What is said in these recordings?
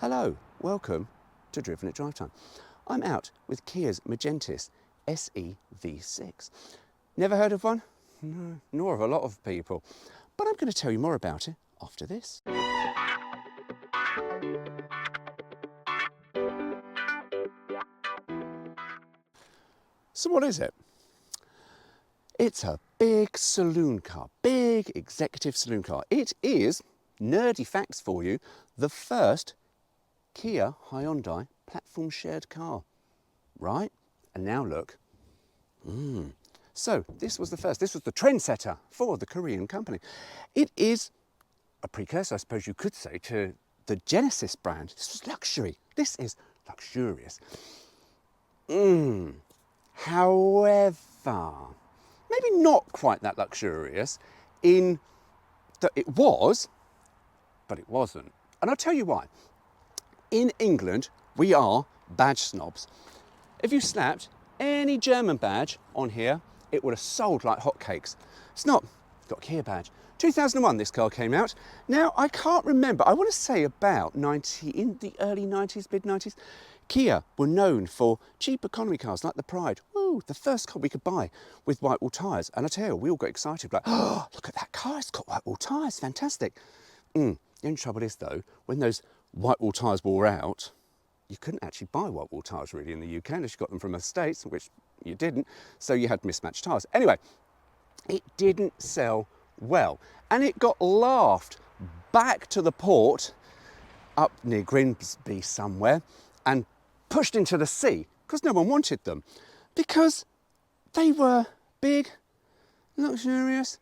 Hello, welcome to Driven at Drive Time. I'm out with Kia's Magentis SE V6. Never heard of one? No, nor of a lot of people. But I'm going to tell you more about it after this. So what is it? It's a big saloon car, big executive saloon car. It is, nerdy facts for you, the first Kia Hyundai platform shared car, right? And now look. So this was the first, this was the trendsetter for the Korean company. It is a precursor, I suppose you could say, to the Genesis brand. This was luxury. This is luxurious. However, maybe not quite that luxurious in that it was, but it wasn't. And I'll tell you why. In England, we are badge snobs. If you slapped any German badge on here, it would have sold like hotcakes. It's not. It's got a Kia badge. 2001 this car came out. Now, I can't remember, I want to say about 90, in the early 90s, mid 90s, Kia were known for cheap economy cars like the Pride. Woo, the first car we could buy with white wall tyres. And I tell you, we all got excited, like, oh, look at that car, it's got white wall tyres, fantastic. The only trouble is though, when those white wall tyres wore out, you couldn't actually buy white wall tyres really in the UK unless you got them from the States, which you didn't, so you had mismatched tyres. Anyway, it didn't sell well, and it got laughed back to the port up near Grimsby somewhere and pushed into the sea because no one wanted them, because they were big, luxurious,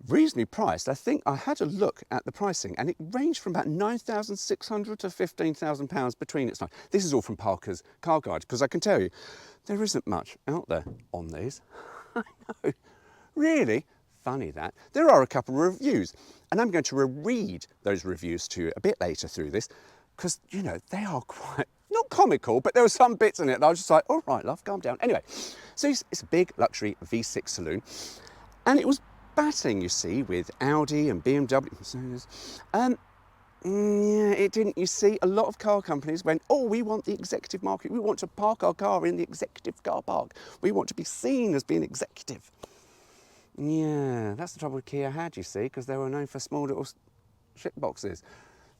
reasonably priced. I think I had a look at the pricing and it ranged from about £9,600 to £15,000 between its time. This is all from Parker's Car Guide, because I can tell you, there isn't much out there on these. I know, really funny that. There are a couple of reviews, and I'm going to read those reviews to you a bit later through this, because, you know, they are quite, not comical, but there were some bits in it that I was just like, all right, love, calm down. Anyway, so it's a big luxury V6 saloon, and it was batting, you see, with Audi and BMW. Yeah, it didn't. You see, a lot of car companies went, oh, we want the executive market. We want to park our car in the executive car park. We want to be seen as being executive. Yeah, that's the trouble with Kia had, you see, because they were known for small little shit boxes,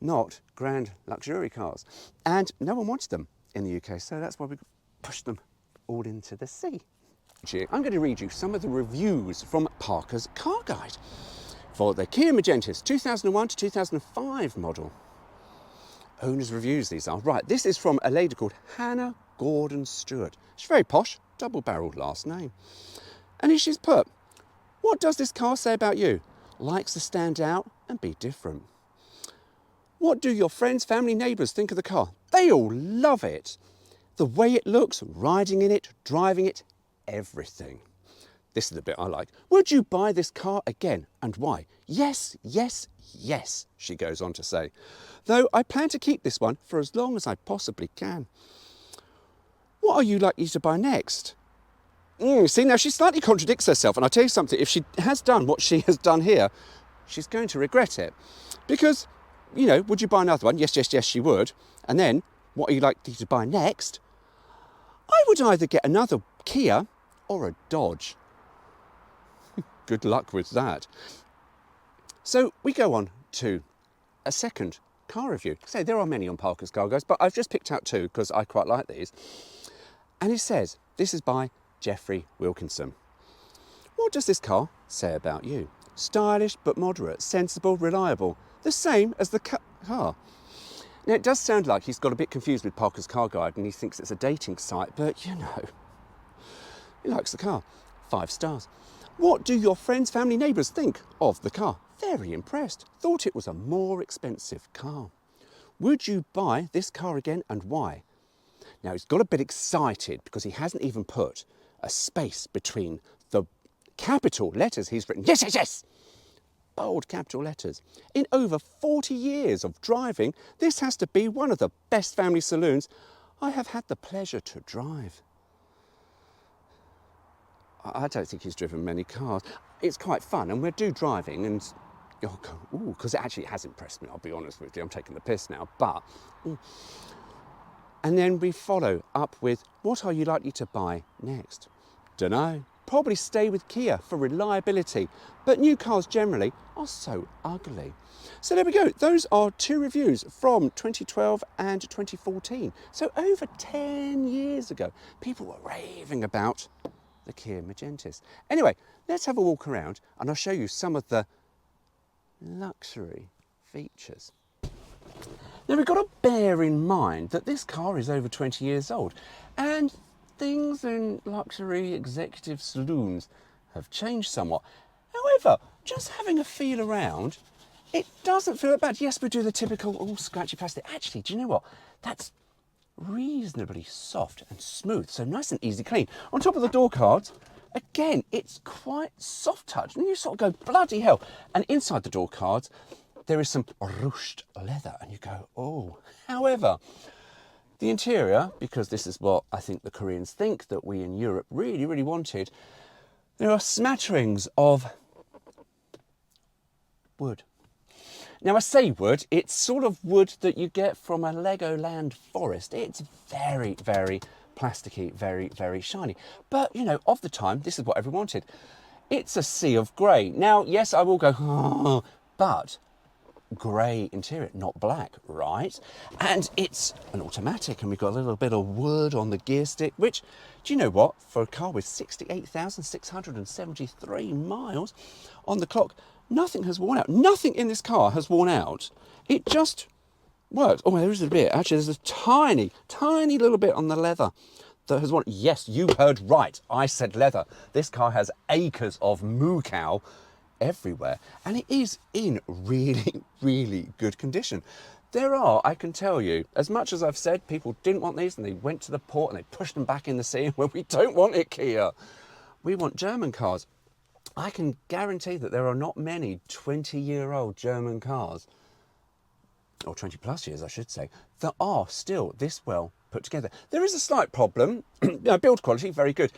not grand luxury cars. And no one wanted them in the UK, so that's why we pushed them all into the sea. I'm going to read you some of the reviews from Parker's Car Guide for the Kia Magentis 2001 to 2005 model. Owner's reviews these are. Right, this is from a lady called Hannah Gordon Stewart. She's very posh, double-barrelled last name. And here she's put, what does this car say about you? Likes to stand out and be different. What do your friends, family, neighbours think of the car? They all love it. The way it looks, riding in it, driving it, everything. This is the bit I like. Would you buy this car again, and why? Yes, yes, yes, she goes on to say. Though I plan to keep this one for as long as I possibly can. What are you likely to buy next? See, now she slightly contradicts herself, and I'll tell you something, if she has done what she has done here, she's going to regret it. Because, you know, would you buy another one? Yes, yes, yes, she would. And then, what are you likely to buy next? I would either get another Kia or a Dodge. Good luck with that. So we go on to a second car review. So there are many on Parker's Car Guides, but I've just picked out two because I quite like these. And it says, this is by Jeffrey Wilkinson. What does this car say about you? Stylish but moderate, sensible, reliable. The same as the car. Now it does sound like he's got a bit confused with Parker's Car Guide and he thinks it's a dating site, but you know, he likes the car. 5 stars. What do your friends, family, neighbours think of the car? Very impressed. Thought it was a more expensive car. Would you buy this car again, and why? Now he's got a bit excited because he hasn't even put a space between the capital letters he's written. Yes, yes, yes! Bold capital letters. In over 40 years of driving, this has to be one of the best family saloons I have had the pleasure to drive. I don't think he's driven many cars. It's quite fun, and we do driving, and because it actually has impressed me, I'll be honest with you. I'm taking the piss now, but... And then we follow up with, what are you likely to buy next? Dunno. Probably stay with Kia for reliability, but new cars generally are so ugly. So there we go. Those are 2 reviews from 2012 and 2014. So over 10 years ago, people were raving about the Kia Magentis. Anyway, let's have a walk around and I'll show you some of the luxury features. Now we've got to bear in mind that this car is over 20 years old and things in luxury executive saloons have changed somewhat. However, just having a feel around, it doesn't feel that bad. Yes, we do the typical, scratchy plastic. Actually, do you know what? That's reasonably soft and smooth, so nice and easy clean. On top of the door cards, again, it's quite soft touch. And you sort of go, bloody hell. And inside the door cards, there is some ruched leather, and you go, oh. However, the interior, because this is what I think the Koreans think that we in Europe really, really wanted, there are smatterings of wood. Now I say wood, it's sort of wood that you get from a Legoland forest. It's very, very plasticky, very, very shiny. But, you know, of the time, this is what everyone wanted. It's a sea of grey. Now, yes, I will go, oh, but grey interior, not black, right? And it's an automatic, and we've got a little bit of wood on the gear stick, which, do you know what? For a car with 68,673 miles on the clock, nothing has worn out. Nothing in this car has worn out. It just works. Oh, there is a bit. Actually, there's a tiny, tiny little bit on the leather that has worn. Yes, you heard right. I said leather. This car has acres of moo cow everywhere, and it is in really, really good condition. There are, I can tell you, as much as I've said people didn't want these and they went to the port and they pushed them back in the sea, well, we don't want it, Kia. We want German cars. I can guarantee that there are not many 20-year-old German cars, or 20 plus years I should say, that are still this well put together. There is a slight problem. Build quality, very good.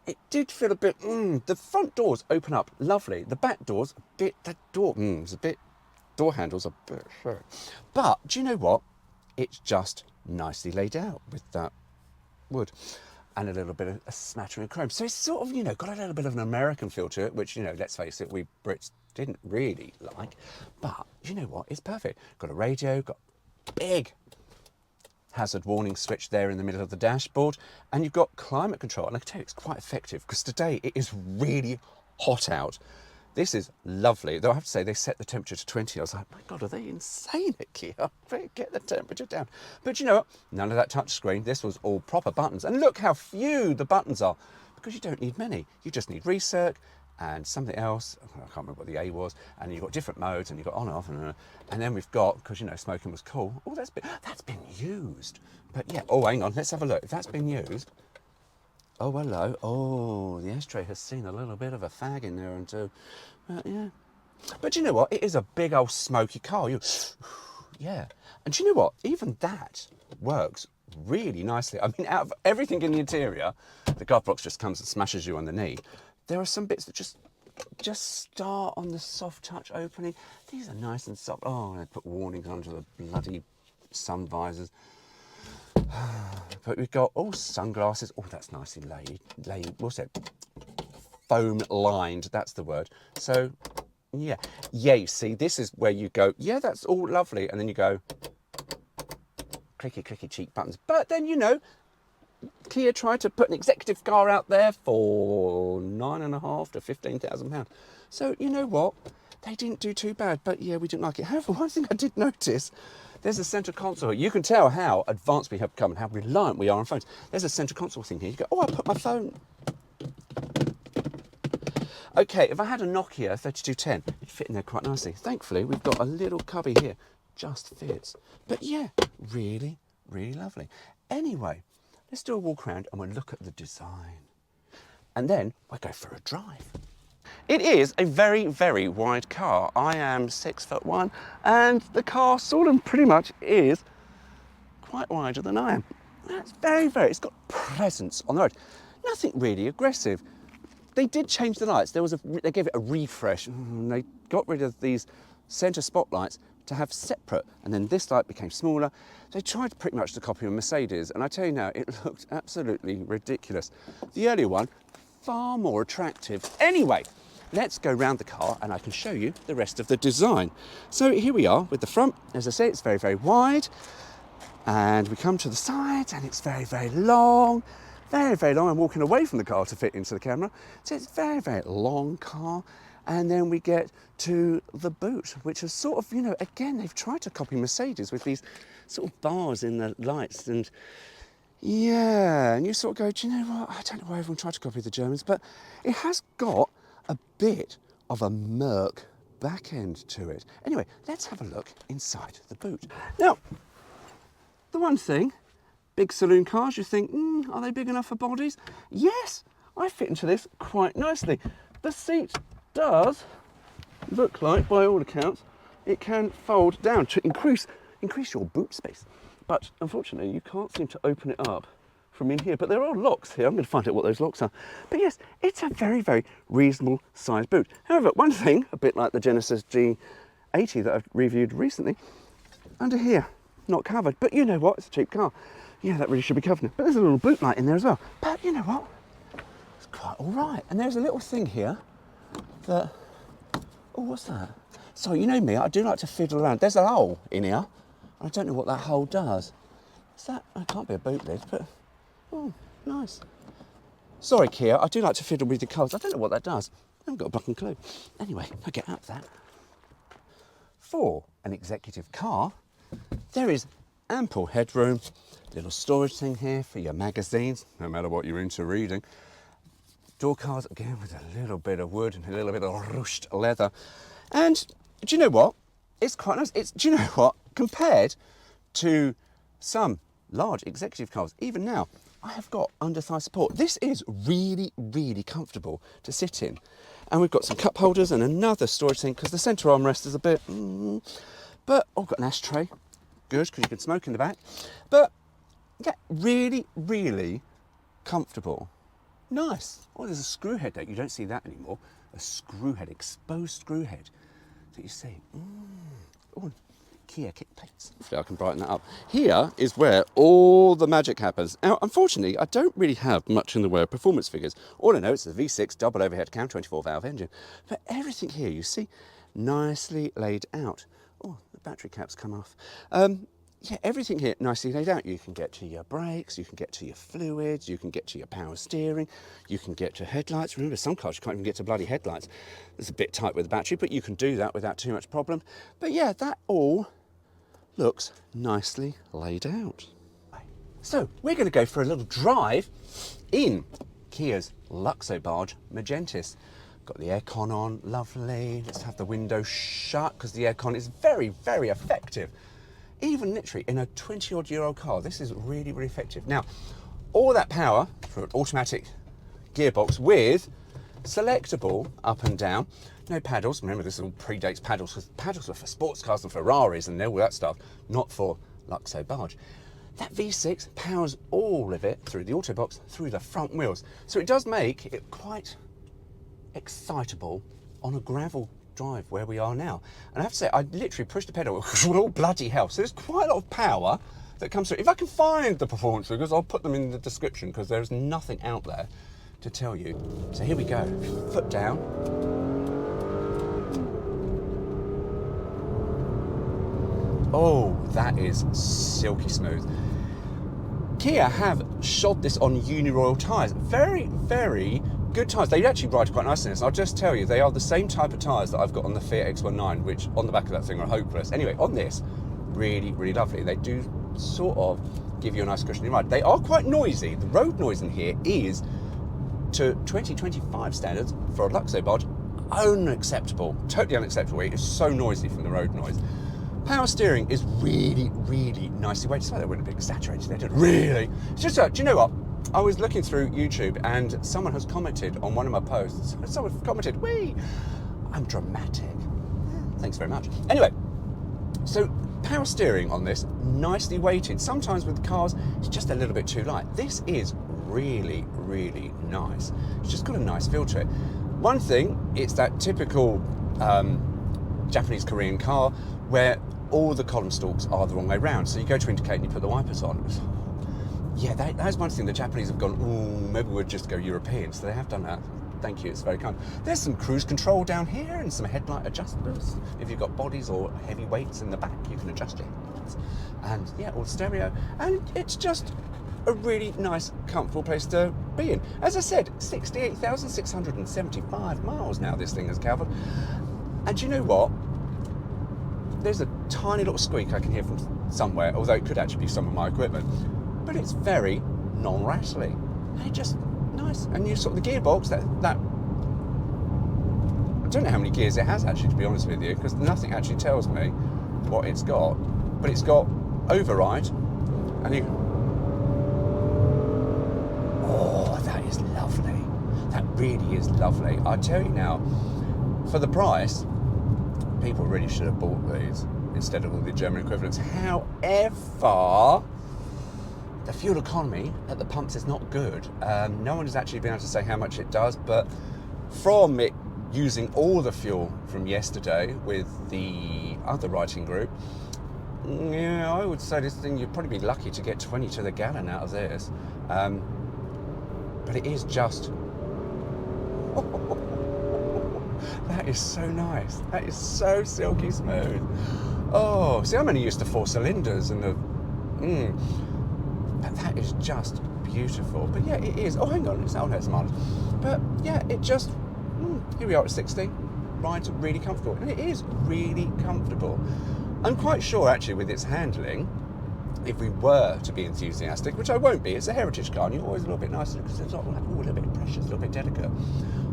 It did feel a bit, the front doors open up lovely. The back doors, a bit, door handles a bit, but do you know what? It's just nicely laid out with that wood and a little bit of a smattering of chrome. So it's sort of, you know, got a little bit of an American feel to it, which, you know, let's face it, we Brits didn't really like. But you know what? It's perfect. Got a radio, got big hazard warning switch there in the middle of the dashboard, and you've got climate control. And I can tell you it's quite effective because today it is really hot out. This is lovely, though I have to say they set the temperature to 20. I was like, my God, are they insane at Kia? Get the temperature down. But you know what? None of that touch screen. This was all proper buttons. And look how few the buttons are, because you don't need many. You just need recirc and something else. I can't remember what the A was. And you've got different modes, and you've got on and off. And then we've got, because, you know, smoking was cool. Oh, that's been used. But yeah, oh, hang on, let's have a look. If that's been used. Oh, hello. Oh, the ashtray has seen a little bit of a fag in there and too. Yeah. But you know what? It is a big old smoky car. Yeah. And do you know what? Even that works really nicely. I mean, out of everything in the interior, the glove box just comes and smashes you on the knee. There are some bits that just start on the soft touch opening. These are nice and soft. Oh, they put warnings under the bloody sun visors. But we've got all sunglasses. Oh, that's nicely laid. What's it? Foam lined. That's the word. So, yeah. You see, this is where you go, yeah, that's all lovely. And then you go, clicky, clicky cheek buttons. But then, you know, Kia tried to put an executive car out there for £9,500 to £15,000. So, you know what? They didn't do too bad. But, yeah, we didn't like it. However, one thing I did notice, there's a centre console. You can tell how advanced we have become and how reliant we are on phones. There's a centre console thing here. You go, oh, I put my phone. Okay, if I had a Nokia 3210, it'd fit in there quite nicely. Thankfully, we've got a little cubby here. Just fits. But yeah, really, really lovely. Anyway, let's do a walk around and we'll look at the design. And then we'll go for a drive. It is a very, very wide car. I am 6'1", and the car sort of pretty much is quite wider than I am. That's very, very, it's got presence on the road. Nothing really aggressive. they did change the lights. They gave it a refresh. They got rid of these centre spotlights to have separate, and then this light became smaller. They tried pretty much to copy a Mercedes, and I tell you now, it looked absolutely ridiculous. The earlier one, far more attractive. Anyway, let's go round the car and I can show you the rest of the design. So here we are with the front. As I say, it's very, very wide. And we come to the sides and it's very, very long. Very, very long. I'm walking away from the car to fit into the camera. So it's a very, very long car. And then we get to the boot, which is sort of, you know, again, they've tried to copy Mercedes with these sort of bars in the lights. And yeah, and you sort of go, do you know what? I don't know why everyone tried to copy the Germans, but it has got a bit of a Merc back end to it. Anyway, let's have a look inside the boot. Now, the one thing, big saloon cars, you think, are they big enough for bodies? Yes, I fit into this quite nicely. The seat does look like, by all accounts, it can fold down to increase your boot space. But unfortunately, you can't seem to open it up from in here. But there are locks here. I'm going to find out what those locks are. But yes, it's a very, very reasonable sized boot. However, one thing, a bit like the Genesis G80 that I've reviewed recently, under here, not covered. But you know what? It's a cheap car. Yeah, that really should be covered. But there's a little boot light in there as well. But you know what? It's quite all right. And there's a little thing here that, oh, what's that? So you know me, I do like to fiddle around. There's a hole in here. I don't know what that hole does. Is that, it can't be a boot lid, but, oh, nice. Sorry, Kia, I do like to fiddle with the cars. I don't know what that does. I haven't got a fucking clue. Anyway, I get out of that. For an executive car, there is ample headroom. Little storage thing here for your magazines, no matter what you're into reading. Door cards, again, with a little bit of wood and a little bit of rushed leather. And do you know what? It's quite nice. Do you know what? Compared to some large executive cars, even now, I have got under-thigh support. This is really, really comfortable to sit in. And we've got some cup holders and another storage thing, because the centre armrest is a bit, but I've got an ashtray. Good, because you can smoke in the back. But, yeah, really, really comfortable. Nice. Oh, there's a screw head there. You don't see that anymore. A screw head, exposed screw head that you see. Oh, Kia kick plates. Hopefully I can brighten that up. Here is where all the magic happens. Now, unfortunately, I don't really have much in the way of performance figures. All I know is the V6 double overhead cam 24 valve engine. But everything here, you see, nicely laid out. Oh, the battery caps come off. Yeah, everything here nicely laid out. You can get to your brakes, you can get to your fluids, you can get to your power steering, you can get to headlights. Remember, some cars you can't even get to bloody headlights. It's a bit tight with the battery, but you can do that without too much problem. But yeah, that all looks nicely laid out. So we're going to go for a little drive in Kia's Luxo barge Magentis. Got the aircon on, lovely. Let's have the window shut because the aircon is very, very effective. Even literally in a 20-odd-year-old car, this is really, really effective. Now, all that power for an automatic gearbox with selectable up and down. No paddles. Remember, this all predates paddles, because paddles were for sports cars and Ferraris and all that stuff, not for Luxo barge. That V6 powers all of it through the auto box, through the front wheels. So it does make it quite excitable on a gravel drive where we are now. And I have to say, I literally pushed the pedal with all bloody hell. So there's quite a lot of power that comes through. If I can find the performance figures, I'll put them in the description, because there's nothing out there to tell you. So here we go. Foot down. Oh, that is silky smooth. Kia have shod this on Uniroyal tyres. Very, very good tyres. They actually ride quite nicely in this. I'll just tell you, they are the same type of tyres that I've got on the Fiat X19, which on the back of that thing are hopeless. Anyway, on this, really, really lovely. They do sort of give you a nice cushioning ride. They are quite noisy. The road noise in here is, to 2025 standards, for a Luxo barge, unacceptable. Totally unacceptable. It is so noisy from the road noise. Power steering is really, really nicely weighted. It's like they went a bit exaggerated there, didn't it? Really? It's just, do you know what? I was looking through YouTube and someone has commented on one of my posts. Someone commented, "Wee, I'm dramatic." Thanks very much. Anyway, so power steering on this, nicely weighted. Sometimes with cars, it's just a little bit too light. This is really, really nice. It's just got a nice feel to it. One thing, it's that typical Japanese Korean car where all the column stalks are the wrong way round. So you go to indicate and you put the wipers on. Yeah, that's one thing the Japanese have gone, oh, maybe we'll just go European. So they have done that. Thank you, it's very kind. There's some cruise control down here and some headlight adjustments. If you've got bodies or heavy weights in the back, you can adjust your headlights. And yeah, all stereo. And it's just a really nice, comfortable place to be in. As I said, 68,675 miles now this thing has covered. And you know what? There's a tiny little squeak I can hear from somewhere, although it could actually be some of my equipment. But it's very non-rattly. And it just nice. And you sort of the gearbox, that I don't know how many gears it has actually, to be honest with you, because nothing actually tells me what it's got. But it's got override, and you. Oh, that is lovely. That really is lovely. I tell you now, for the price, people really should have bought these instead of all the German equivalents. However, the fuel economy at the pumps is not good. No one has actually been able to say how much it does, but from it using all the fuel from yesterday with the other writing group, yeah, I would say this thing, you'd probably be lucky to get 20 to the gallon out of this. But it is just... that is so nice. That is so silky smooth. Oh, see, I'm only used to 4 cylinders and the... But that is just beautiful. But yeah, it is. Oh, hang on, it's not some mileage. But yeah, it just, here we are at 60. Rides really comfortable. And it is really comfortable. I'm quite sure, actually, with its handling, if we were to be enthusiastic, which I won't be, it's a heritage car, and you're always a little bit nicer because it's not like, a little bit precious, a little bit delicate.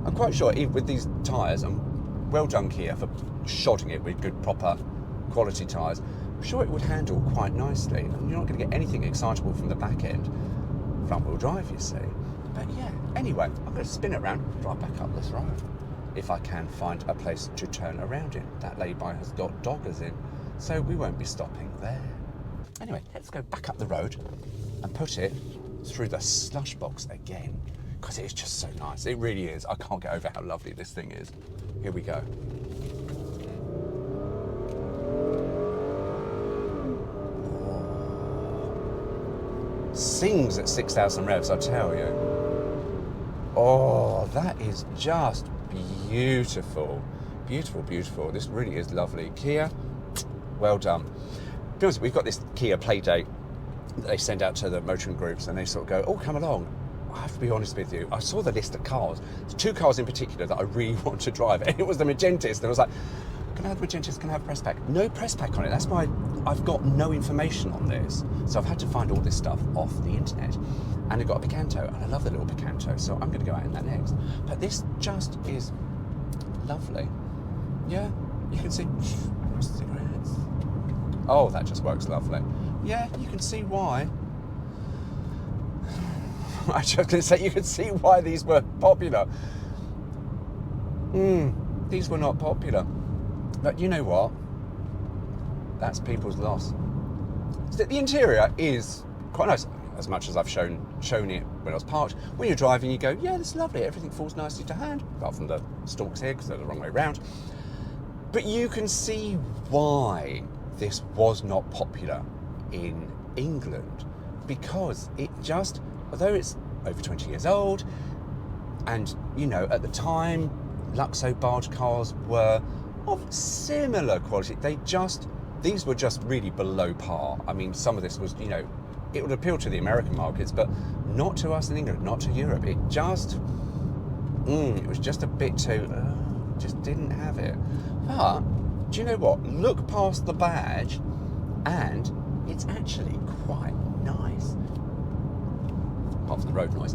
I'm quite sure, even with these tyres, and well done Kia for shodding it with good, proper quality tyres, I'm sure it would handle quite nicely, and you're not going to get anything excitable from the back end. Front wheel drive, you see. But yeah, anyway, I'm going to spin it around, drive back up this road, if I can find a place to turn around in. That lay-by has got doggers in, so we won't be stopping there. Anyway, let's go back up the road and put it through the slush box again, because it is just so nice. It really is. I can't get over how lovely this thing is. Here we go. Sings at 6,000 revs, I tell you. Oh, that is just beautiful. Beautiful, beautiful. This really is lovely. Kia, well done. To be honest, we've got this Kia play date that they send out to the motoring groups, and they sort of go, oh, come along. I have to be honest with you, I saw the list of cars. There's 2 cars in particular that I really want to drive, and it was the Magentis, and I was like, can I have Magentis, can I have press pack? No press pack on it. That's why I've got no information on this. So I've had to find all this stuff off the internet. And I've got a Picanto, and I love the little Picanto, so I'm going to go out in that next. But this just is lovely. Yeah, you can see cigarettes. Oh, that just works lovely. Yeah, you can see why. I was just going to say, you can see why these were popular. These were not popular. But you know what? That's people's loss. The interior is quite nice, as much as I've shown it when I was parked. When you're driving, you go, yeah, this is lovely. Everything falls nicely to hand, apart from the stalks here, because they're the wrong way around. But you can see why this was not popular in England, because it just, although it's over 20 years old, and, you know, at the time, Luxo barge cars were of similar quality. These were just really below par. I mean, some of this was, you know, it would appeal to the American markets, but not to us in England, not to Europe. It just, it was just a bit too, just didn't have it. But, do you know what? Look past the badge, and it's actually quite nice. Apart from the road noise.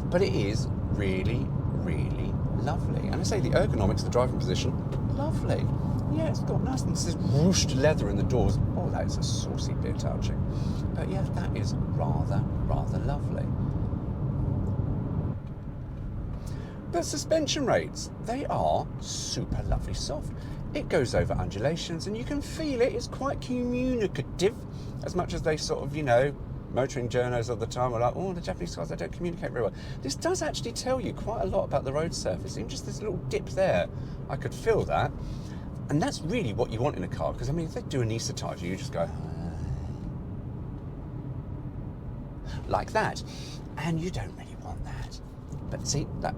But it is really, really lovely. And I say the ergonomics, the driving position, lovely. Yeah, it's got nice and this ruched leather in the doors. Oh, that is a saucy bit touching. But yeah, that is rather, rather lovely. But suspension rates, they are super lovely soft. It goes over undulations and you can feel it. It's quite communicative, as much as they sort of, you know, motoring journos all the time are like, oh, the Japanese cars, they don't communicate very well. This does actually tell you quite a lot about the road surface. Even just this little dip there, I could feel that. And that's really what you want in a car, because I mean, if they do anaesthetize you, you just go like that, and you don't really want that. But see, that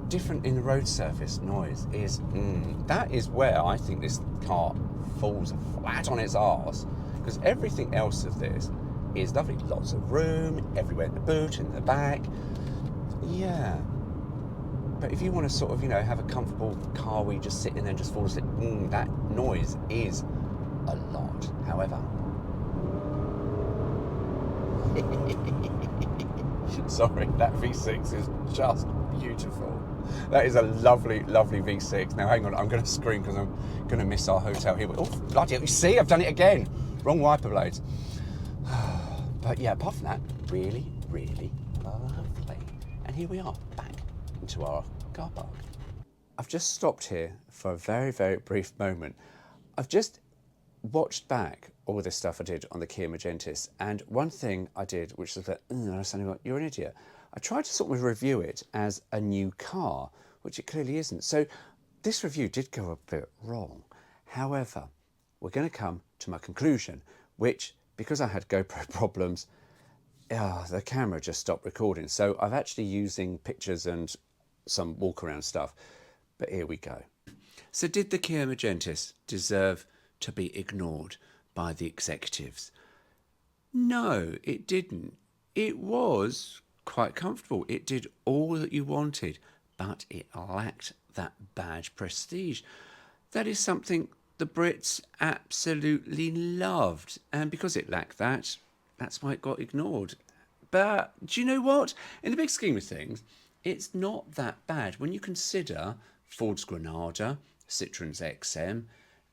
different in the road surface noise is, that is where I think this car falls flat on its arse, because everything else of this is lovely. Lots of room, everywhere in the boot, in the back. Yeah. But if you want to sort of, you know, have a comfortable car where you just sit in there and just fall asleep, that noise is a lot. However, sorry, that V6 is just beautiful. That is a lovely, lovely V6. Now, hang on, I'm going to scream because I'm going to miss our hotel here. Oh, bloody hell, you see, I've done it again. Wrong wiper blades. But yeah, apart from that, really, really lovely. And here we are, back into our car park. I've just stopped here for a very, very brief moment. I've just watched back all this stuff I did on the Kia Magentis, and one thing I did, which was that, I suddenly went, you're an idiot. I tried to sort of review it as a new car, which it clearly isn't. So this review did go a bit wrong. However, we're going to come to my conclusion, which, because I had GoPro problems, the camera just stopped recording. So I'm actually using pictures and some walk around stuff. But here we go. So did the Kia Magentis deserve to be ignored by the executives? No, it didn't. It was quite comfortable. It did all that you wanted, but it lacked that badge prestige. That is something the Brits absolutely loved, and because it lacked that, that's why it got ignored. But do you know what? In the big scheme of things, it's not that bad when you consider Ford's Granada, Citroen's XM,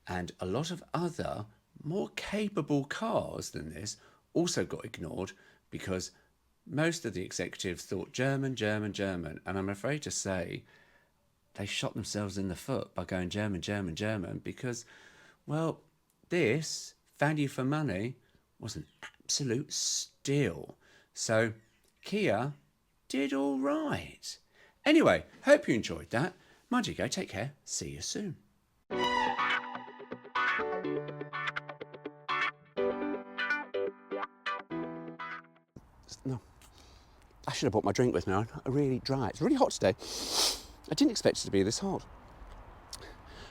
and a lot of other more capable cars than this also got ignored because most of the executives thought German, German, German, and I'm afraid to say they shot themselves in the foot by going German, German, German because, well, this value for money was an absolute steal. So Kia did all right. Anyway, hope you enjoyed that. Mind you go, take care. See you soon. No, I should have brought my drink with me. I'm really dry. It's really hot today. I didn't expect it to be this hot.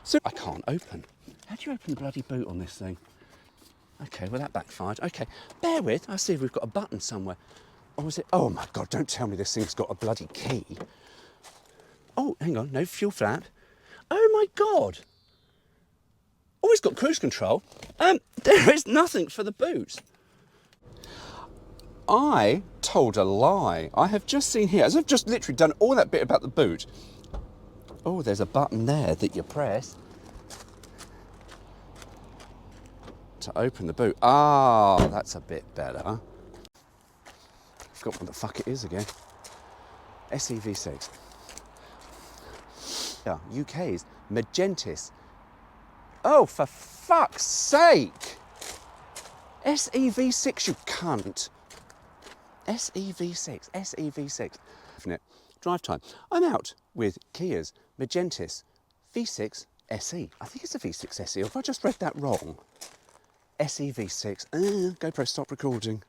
So I can't open. How do you open the bloody boot on this thing? Okay, well that backfired. Okay, bear with. I'll see if we've got a button somewhere. Or is it? Oh my God, don't tell me this thing's got a bloody key. Oh, hang on, no fuel flap. Oh my God. Oh, it's got cruise control. There is nothing for the boot. I told a lie. I have just seen here, as I've just literally done all that bit about the boot. Oh, there's a button there that you press to open the boot. Ah, that's a bit better. I forgot what the fuck it is again. SEV6. Yeah, UK's Magentis. Oh, for fuck's sake! SEV6, you cunt. SEV6, SEV6. Drive time. I'm out with Kia's Magentis V6 SE. I think it's a V6 SE, or have I just read that wrong? SEV6. GoPro, stop recording.